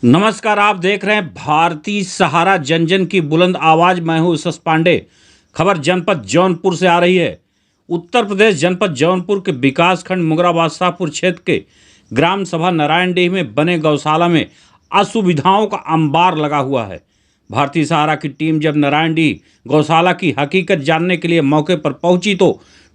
नमस्कार, आप देख रहे हैं भारतीय सहारा जन जन की बुलंद आवाज। मैं हूं यशस पांडे। खबर जनपद जौनपुर से आ रही है। उत्तर प्रदेश जनपद जौनपुर के विकासखंड मुगरा बादशाहपुर क्षेत्र के ग्राम सभा नारायणडीह में बने गौशाला में असुविधाओं का अंबार लगा हुआ है। भारतीय सहारा की टीम जब नारायणडीह गौशाला की हकीकत जानने के लिए मौके पर पहुंची तो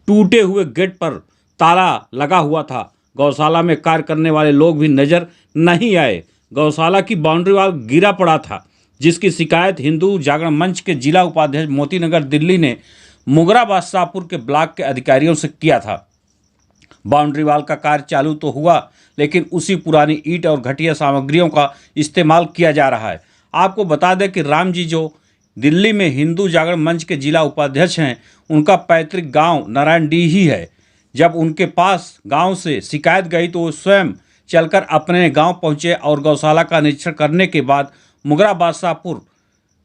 टूटे हुए गेट पर ताला लगा हुआ था। गौशाला में कार्य करने वाले लोग भी नजर नहीं आए। गौशाला की बाउंड्री वाल गिरा पड़ा था, जिसकी शिकायत हिंदू जागरण मंच के जिला उपाध्यक्ष मोतीनगर दिल्ली ने मुगरा बादशाहपुर के ब्लॉक के अधिकारियों से किया था। बाउंड्री वाल का कार्य चालू तो हुआ, लेकिन उसी पुरानी ईंट और घटिया सामग्रियों का इस्तेमाल किया जा रहा है। आपको बता दें कि राम जी जो दिल्ली में हिंदू जागरण मंच के जिला उपाध्यक्ष हैं, उनका पैतृक गांव नारायणडीह ही है। जब उनके पास गांव से शिकायत गई तो वो स्वयं चलकर अपने गांव पहुंचे और गौशाला का निरीक्षण करने के बाद मुगरा बादशाहपुर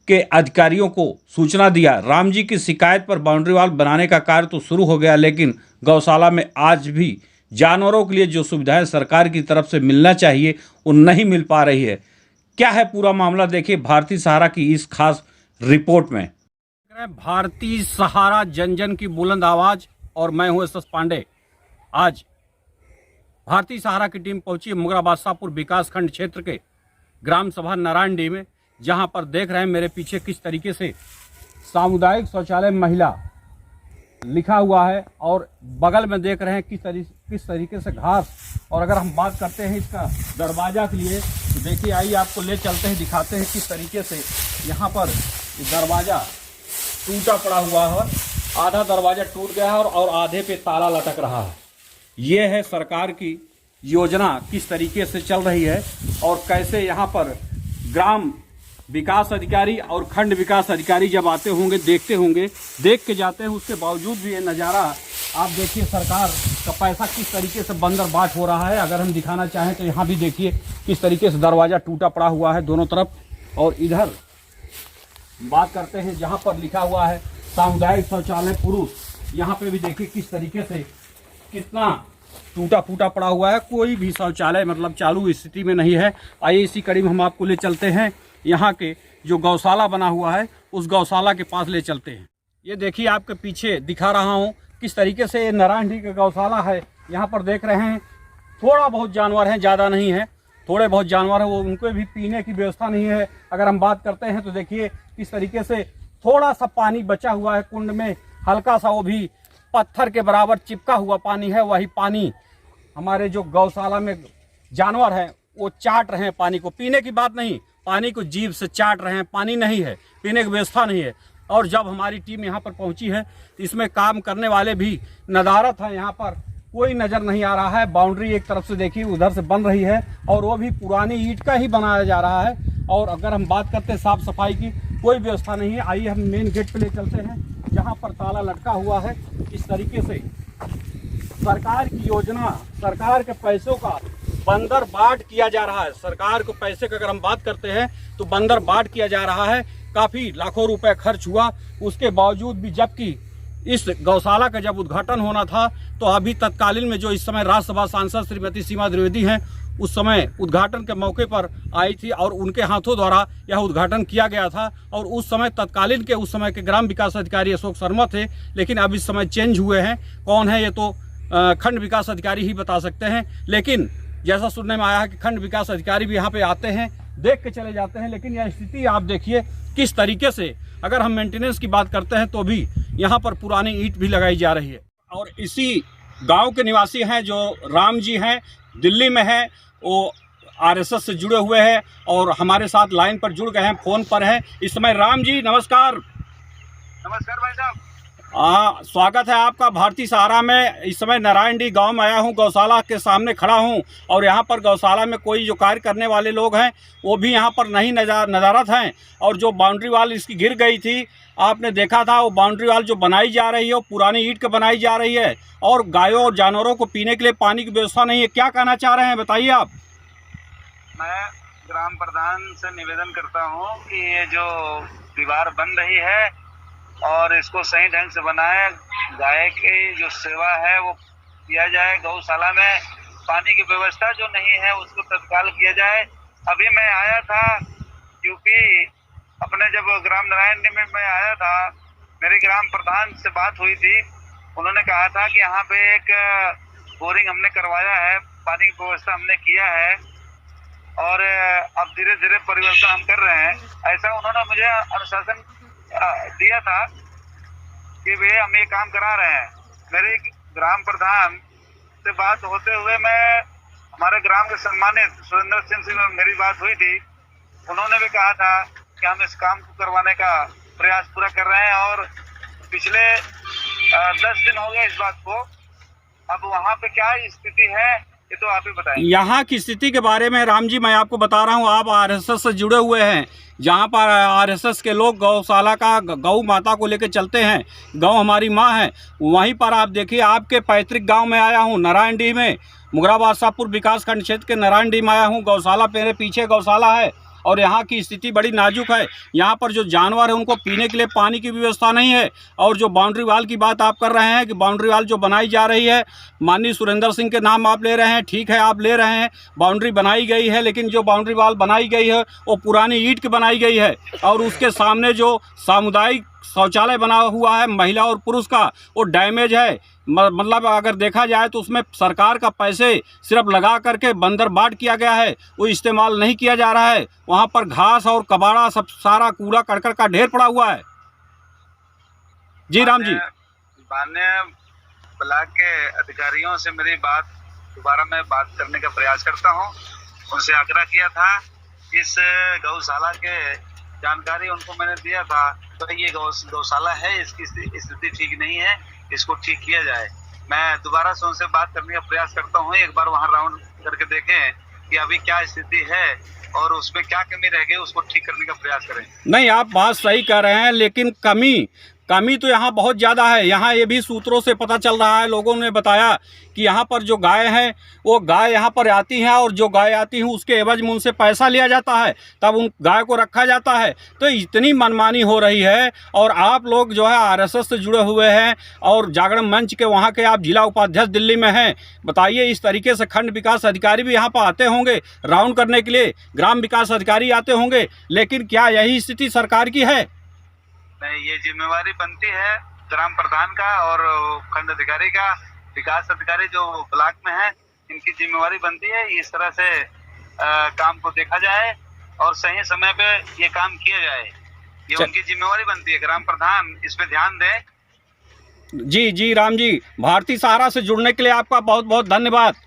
के अधिकारियों को सूचना दिया। राम जी की शिकायत पर बाउंड्री वाल बनाने का कार्य तो शुरू हो गया, लेकिन गौशाला में आज भी जानवरों के लिए जो सुविधाएं सरकार की तरफ से मिलना चाहिए वो नहीं मिल पा रही है। क्या है पूरा मामला, देखिए भारतीय सहारा की इस खास रिपोर्ट में। भारतीय सहारा जन जन की बुलंद आवाज और मैं हूं यशस पांडे। आज भारतीय सहारा की टीम पहुंची मुगरा बादशाहपुर विकासखंड क्षेत्र के ग्राम सभा नारायणडीह में, जहां पर देख रहे हैं मेरे पीछे किस तरीके से सामुदायिक शौचालय महिला लिखा हुआ है और बगल में देख रहे हैं किस तरीके से घास। और अगर हम बात करते हैं इसका दरवाजा के लिए तो देखिए, आइए आपको ले चलते हैं, दिखाते हैं किस तरीके से यहाँ पर दरवाजा टूटा पड़ा हुआ है। आधा दरवाजा टूट गया है और आधे पे ताला लटक रहा है। ये है सरकार की योजना किस तरीके से चल रही है और कैसे यहाँ पर ग्राम विकास अधिकारी और खंड विकास अधिकारी जब आते होंगे, देखते होंगे, देख के जाते हैं, उसके बावजूद भी ये नज़ारा आप देखिए। सरकार का पैसा किस तरीके से बंदर बाट हो रहा है। अगर हम दिखाना चाहें तो यहाँ भी देखिए किस तरीके से दरवाज़ा टूटा पड़ा हुआ है दोनों तरफ। और इधर बात करते हैं जहाँ पर लिखा हुआ है सामुदायिक शौचालय पुरुष, यहाँ पे भी देखिए किस तरीके से कितना टूटा फूटा पड़ा हुआ है। कोई भी शौचालय मतलब चालू स्थिति में नहीं है। आइए इसी कड़ी में हम आपको ले चलते हैं, यहाँ के जो गौशाला बना हुआ है उस गौशाला के पास ले चलते हैं। ये देखिए आपके पीछे दिखा रहा हूँ किस तरीके से ये नारायणडीह का गौशाला है। यहाँ पर देख रहे हैं थोड़ा बहुत जानवर हैं, ज़्यादा नहीं है, थोड़े बहुत जानवर हैं, वो उनको भी पीने की व्यवस्था नहीं है। अगर हम बात करते हैं तो देखिए किस तरीके से थोड़ा सा पानी बचा हुआ है कुंड में, हल्का सा, वो भी पत्थर के बराबर चिपका हुआ पानी है। वही पानी हमारे जो गौशाला में जानवर हैं वो चाट रहे हैं पानी को। पीने की बात नहीं, पानी को जीभ से चाट रहे हैं, पानी नहीं है, पीने की व्यवस्था नहीं है। और जब हमारी टीम यहाँ पर पहुँची है तो इसमें काम करने वाले भी नदारत हैं, यहाँ पर कोई नज़र नहीं आ रहा है। बाउंड्री एक तरफ से देखिए उधर से बन रही है और वो भी पुरानी ईंट का ही बनाया जा रहा है। और अगर हम बात करते हैं साफ़ सफाई की, कोई व्यवस्था नहीं है। आइए हम मेन गेट पे ले चलते हैं जहाँ पर ताला लटका हुआ है। इस तरीके से सरकार की योजना, सरकार के पैसों का बंदर बाट किया जा रहा है। सरकार को पैसे की अगर हम बात करते हैं तो बंदर बाट किया जा रहा है। काफ़ी लाखों रुपए खर्च हुआ, उसके बावजूद भी, जबकि इस गौशाला का जब उद्घाटन होना था तो अभी तत्कालीन में जो इस समय राज्यसभा सांसद श्रीमती सीमा द्विवेदी हैं, उस समय उद्घाटन के मौके पर आई थी और उनके हाथों द्वारा यह उद्घाटन किया गया था। और उस समय तत्कालीन के उस समय के ग्राम विकास अधिकारी अशोक शर्मा थे, लेकिन अब इस समय चेंज हुए हैं। कौन है ये तो खंड विकास अधिकारी ही बता सकते हैं। लेकिन जैसा सुनने में आया है कि खंड विकास अधिकारी भी यहाँ पे आते हैं, देख के चले जाते हैं। लेकिन यह स्थिति आप देखिए किस तरीके से, अगर हम मेंटेनेंस की बात करते हैं तो भी यहाँ पर पुरानी ईंट भी लगाई जा रही है। और इसी गांव के निवासी हैं जो राम जी हैं, दिल्ली में हैं, वो आरएसएस से जुड़े हुए हैं और हमारे साथ लाइन पर जुड़ गए हैं, फ़ोन पर हैं इस समय। राम जी नमस्कार। नमस्कार भाई साहब। स्वागत है आपका भारतीय सहारा में। इस समय नारायणडीह गांव में आया हूं, गौशाला के सामने खड़ा हूं और यहां पर गौशाला में कोई जो कार्य करने वाले लोग हैं वो भी यहां पर नहीं नज़ारत हैं। और जो बाउंड्री वाल इसकी गिर गई थी, आपने देखा था, वो बाउंड्री वाल जो बनाई जा रही है वो पुरानी ईंट की बनाई जा रही है और गायों और जानवरों को पीने के लिए पानी की व्यवस्था नहीं है। क्या कहना चाह रहे हैं, बताइए आप। मैं ग्राम प्रधान से निवेदन करता हूं कि ये जो दीवार बन रही है और इसको सही ढंग से बनाए, गाय की जो सेवा है वो किया जाए। गौशाला में पानी की व्यवस्था जो नहीं है उसको तत्काल किया जाए। अभी मैं आया था यूपी, अपने जब ग्राम नारायण में मैं आया था, मेरे ग्राम प्रधान से बात हुई थी। उन्होंने कहा था कि यहाँ पे एक बोरिंग हमने करवाया है, पानी की व्यवस्था हमने किया है और अब धीरे धीरे परिवर्तन हम कर रहे हैं, ऐसा उन्होंने मुझे अनुशासन दिया था कि भैया हम ये काम करा रहे हैं। मेरे ग्राम प्रधान से बात होते हुए मैं हमारे ग्राम के सम्मानित सुरेंद्र सिंह से मेरी बात हुई थी। उन्होंने भी कहा था कि हम इस काम को करवाने का प्रयास पूरा कर रहे हैं और पिछले 10 दिन हो गए इस बात को। अब वहाँ पे क्या स्थिति है ये तो आप ही बताएं। यहाँ की स्थिति के बारे में राम जी मैं आपको बता रहा हूँ, आप आरएसएस से जुड़े हुए हैं। जहाँ पर आरएसएस के लोग गौशाला का गौ माता को लेकर चलते हैं, गौ हमारी माँ है, वहीं पर आप देखिए आपके पैतृक गांव में आया हूँ, नारायणडीह में, मुगराबाद शाहपुर विकास खंड क्षेत्र के नारायणडीह में आया हूँ। गौशाला मेरे पीछे गौशाला है और यहाँ की स्थिति बड़ी नाजुक है। यहाँ पर जो जानवर है उनको पीने के लिए पानी की व्यवस्था नहीं है। और जो बाउंड्री वाल की बात आप कर रहे हैं कि बाउंड्री वाल जो बनाई जा रही है, माननीय सुरेंद्र सिंह के नाम आप ले रहे हैं, ठीक है आप ले रहे हैं, बाउंड्री बनाई गई है, लेकिन जो बाउंड्री वाल बनाई गई है वो पुरानी ईंट की बनाई गई है और उसके सामने जो सामुदायिक शौचालय बना हुआ है महिला और पुरुष का, वो डैमेज है। मतलब अगर देखा जाए तो उसमें सरकार का पैसे सिर्फ लगा करके बंदर बाट किया गया है, वो इस्तेमाल नहीं किया जा रहा है। वहाँ पर घास और कबाड़ा सब सारा कूड़ा करकट का ढेर पड़ा हुआ है। जी राम जी, माननीय ब्लॉक के अधिकारियों से मेरी बात दोबारा मैं बात करने का प्रयास करता हूँ। उनसे आग्रह किया था, इस गौशाला के जानकारी उनको मैंने दिया था, तो ये गौशाला है, इसकी स्थिति ठीक नहीं है, इसको ठीक किया जाए। मैं दोबारा से उनसे बात करने का प्रयास करता हूँ, एक बार वहाँ राउंड करके देखें कि अभी क्या स्थिति है और उसमें क्या कमी रह गई, उसको ठीक करने का प्रयास करें। नहीं आप बात सही कह रहे हैं, लेकिन कमी तो यहाँ बहुत ज़्यादा है। यहाँ ये भी सूत्रों से पता चल रहा है, लोगों ने बताया कि यहाँ पर जो गाय हैं वो गाय यहाँ पर आती हैं और जो गाय आती हैं उसके एवज में उनसे पैसा लिया जाता है, तब उन गाय को रखा जाता है। तो इतनी मनमानी हो रही है और आप लोग जो है आरएसएस से जुड़े हुए हैं और जागरण मंच के वहाँ के आप जिला उपाध्यक्ष दिल्ली में हैं। बताइए, इस तरीके से खंड विकास अधिकारी भी यहाँ पर आते होंगे राउंड करने के लिए, ग्राम विकास अधिकारी आते होंगे, लेकिन क्या यही स्थिति सरकार की है? नहीं, ये जिम्मेवारी बनती है ग्राम प्रधान का और खंड अधिकारी का, विकास अधिकारी जो ब्लॉक में है, इनकी जिम्मेवारी बनती है इस तरह से काम को देखा जाए और सही समय पे ये काम किया जाए। ये उनकी जिम्मेवारी बनती है, ग्राम प्रधान इस पे ध्यान दें। जी राम जी, भारतीय सहारा से जुड़ने के लिए आपका बहुत बहुत धन्यवाद।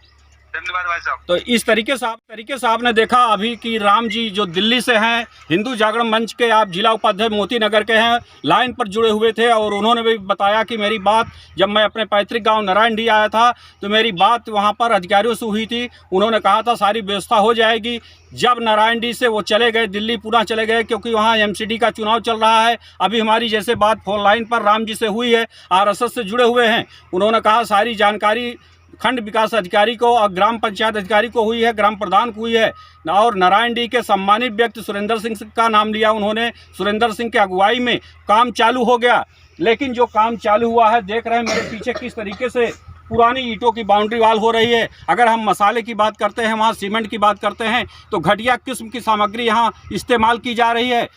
धन्यवाद भाई साहब। तो इस तरीके से आपने देखा अभी कि राम जी जो दिल्ली से हैं, हिंदू जागरण मंच के आप जिला उपाध्यक्ष मोती नगर के हैं, लाइन पर जुड़े हुए थे और उन्होंने भी बताया कि मेरी बात जब मैं अपने पैतृक गांव नारायणडीह आया था तो मेरी बात वहां पर अधिकारियों से हुई थी। उन्होंने कहा था सारी व्यवस्था हो जाएगी। जब नारायणडीह से वो चले गए दिल्ली, पुणे चले गए, क्योंकि वहाँ एमसीडी का चुनाव चल रहा है। अभी हमारी जैसे बात फोन लाइन पर राम जी से हुई है, आरएसएस से जुड़े हुए हैं, उन्होंने कहा सारी जानकारी खंड विकास अधिकारी को और ग्राम पंचायत अधिकारी को हुई है, ग्राम प्रधान को हुई है और नारायणडीह के सम्मानित व्यक्ति सुरेंद्र सिंह का नाम लिया उन्होंने। सुरेंद्र सिंह की अगुवाई में काम चालू हो गया, लेकिन जो काम चालू हुआ है देख रहे हैं मेरे पीछे किस तरीके से पुरानी ईंटों की बाउंड्री वाल हो रही है। अगर हम मसाले की बात करते हैं, वहाँ सीमेंट की बात करते हैं, तो घटिया किस्म की सामग्री यहाँ इस्तेमाल की जा रही है।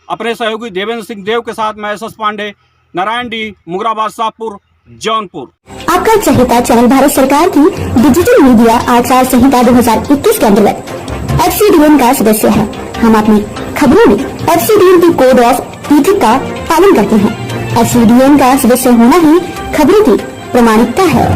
अपने सहयोगी देवेंद्र सिंह देव के साथ मैं एस पांडे, नारायणडीह, मुगराबाद शाहपुर, जौनपुर। आपका चहेता चैनल भारत सरकार की डिजिटल मीडिया आचार संहिता 2021 के अंतर्गत FCDN का सदस्य है। हम अपनी खबरों में FCDN की कोड ऑफ इथिक्स का पालन करते हैं। FCDN का सदस्य होना ही खबरों की प्रमाणिकता है।